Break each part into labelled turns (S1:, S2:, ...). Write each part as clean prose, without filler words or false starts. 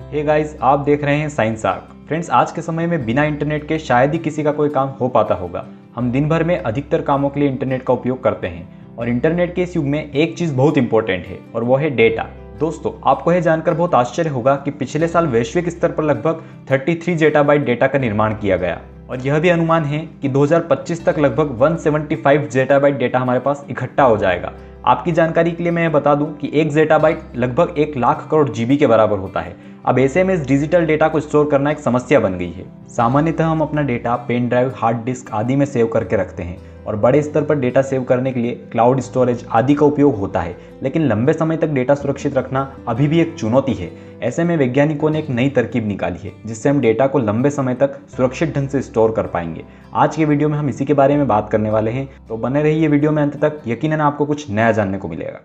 S1: Hey guys, आप देख रहे हैं साइंस आर्क। फ्रेंड्स, आज के समय में बिना इंटरनेट के शायद ही किसी का कोई काम हो पाता होगा। हम दिन भर में अधिकतर कामों के लिए इंटरनेट का उपयोग करते हैं और इंटरनेट के इस युग में एक चीज़ बहुत इंपॉर्टेंट है और वो है डेटा। दोस्तों, आपको यह जानकर बहुत आश्चर्य होगा कि पिछले साल वैश्विक स्तर पर लगभग 33 जेटाबाइट डेटा का निर्माण किया गया और यह भी अनुमान है कि 2025 तक लगभग 175 जेटाबाइट डेटा हमारे पास इकट्ठा हो जाएगा। आपकी जानकारी के लिए मैं बता दूं कि 1 जेटाबाइट लगभग 1 लाख करोड़ जीबी के बराबर होता है। अब ऐसे में इस डिजिटल डेटा को स्टोर करना एक समस्या बन गई है। सामान्यतः हम अपना data pen drive, hard disk आदि में सेव करके रखते हैं और बड़े स्तर पर डेटा सेव करने के लिए क्लाउड स्टोरेज आदि का उपयोग होता है, लेकिन लंबे समय तक डेटा सुरक्षित रखना अभी भी एक चुनौती है। ऐसे में वैज्ञानिकों ने एक नई तरकीब निकाली है जिससे हम डेटा को लंबे समय तक सुरक्षित ढंग से स्टोर कर पाएंगे। आज के वीडियो में हम इसी के बारे में बात करने वाले हैं, तो बने रहिए वीडियो में अंत तक। यकीनन आपको कुछ नया जानने को मिलेगा।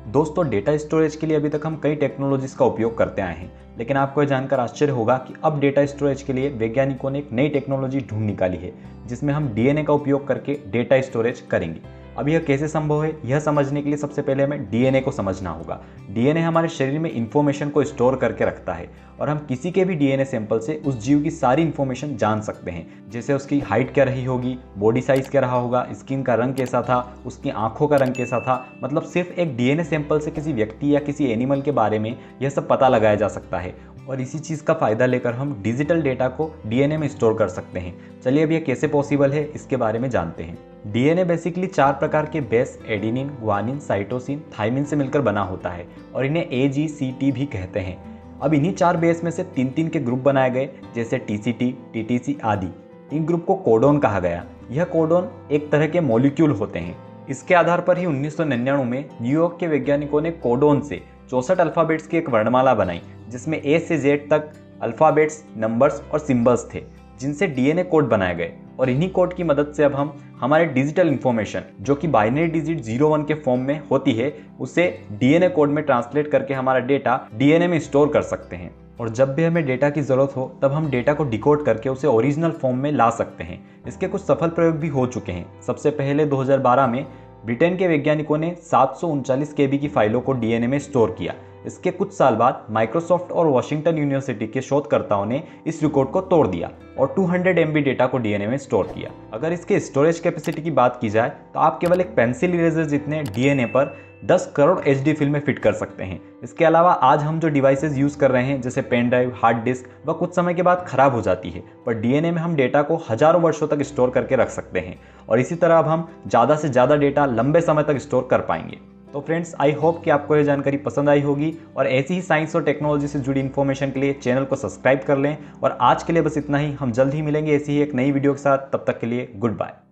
S1: दोस्तों, डेटा स्टोरेज के लिए अभी तक हम कई टेक्नोलॉजीज का उपयोग करते आए हैं, लेकिन आपको यह जानकर आश्चर्य होगा कि अब डेटा स्टोरेज के लिए वैज्ञानिकों ने एक नई टेक्नोलॉजी ढूंढ निकाली है जिसमें हम डीएनए का उपयोग करके डेटा स्टोरेज करेंगे। अब यह कैसे संभव है, यह समझने के लिए सबसे पहले हमें डीएनए को समझना होगा। डीएनए हमारे शरीर में इंफॉर्मेशन को स्टोर करके रखता है और हम किसी के भी डीएनए सैंपल से उस जीव की सारी इंफॉर्मेशन जान सकते हैं, जैसे उसकी हाइट क्या रही होगी, बॉडी साइज क्या रहा होगा, स्किन का रंग कैसा था, उसकी आंखों का रंग कैसा था। मतलब सिर्फ एक डीएनए सैंपल से किसी व्यक्ति या किसी एनिमल के बारे में यह सब पता लगाया जा सकता है और इसी चीज़ का फायदा लेकर हम डिजिटल डेटा को डीएनए में स्टोर कर सकते हैं। चलिए अब यह कैसे पॉसिबल है इसके बारे में जानते हैं। डीएनए बेसिकली 4 प्रकार के base adenine, guanine, cytosine, thymine से मिलकर बना होता है और इन्हें AGCT भी कहते हैं। अब इन्हीं 4 बेस में से 3-3 के ग्रुप बनाए गए, जैसे TCT, TTC आदि। इन ग्रुप को कोडोन कहा गया। यह कोडोन एक तरह के मॉलिक्यूल होते हैं। इसके आधार पर ही 1999 में न्यूयॉर्क के वैज्ञानिकों ने कोडोन से 64 अल्फ़ाबेट्स की एक वर्णमाला बनाई जिसमें A से Z तक अल्फ़ाबेट्स, नंबर्स और सिंबल्स थे जिनसे डीएनए कोड बनाए गए। और इन्हीं कोड की मदद से अब हम हमारे डिजिटल इंफॉर्मेशन, जो कि बाइनरी डिजिट 0-1 के फॉर्म में होती है, उसे डीएनए कोड में ट्रांसलेट करके हमारा डेटा डीएनए में स्टोर कर सकते हैं। और जब भी हमें डेटा की ज़रूरत हो तब हम डेटा को डिकोड करके उसे ओरिजिनल फॉर्म में ला सकते हैं। इसके कुछ सफल प्रयोग भी हो चुके हैं। सबसे पहले 2012 में ब्रिटेन के वैज्ञानिकों ने 739 KB की फाइलों को डीएनए में स्टोर किया। इसके कुछ साल बाद माइक्रोसॉफ्ट और वॉशिंगटन यूनिवर्सिटी के शोधकर्ताओं ने इस रिकॉर्ड को तोड़ दिया और 200 MB डेटा को डीएनए में स्टोर किया। अगर इसके स्टोरेज कैपेसिटी की बात की जाए तो आप केवल एक पेंसिल इरेजर जितने डीएनए पर 10 करोड़ HD फिल्में फिट कर सकते हैं। इसके अलावा आज हम जो डिवाइसेस यूज़ कर रहे हैं, जैसे पेन ड्राइव, हार्ड डिस्क, वह कुछ समय के बाद खराब हो जाती है, पर डीएनए में हम डेटा को हजारों वर्षों तक स्टोर करके रख सकते हैं और इसी तरह अब हम ज़्यादा से ज़्यादा डेटा लंबे समय तक स्टोर कर पाएंगे। तो फ्रेंड्स, आई होप कि आपको यह जानकारी पसंद आई होगी और ऐसी ही साइंस और टेक्नोलॉजी से जुड़ी इन्फॉर्मेशन के लिए चैनल को सब्सक्राइब कर लें। और आज के लिए बस इतना ही। हम जल्द ही मिलेंगे ऐसी ही एक नई वीडियो के साथ। तब तक के लिए गुड बाय।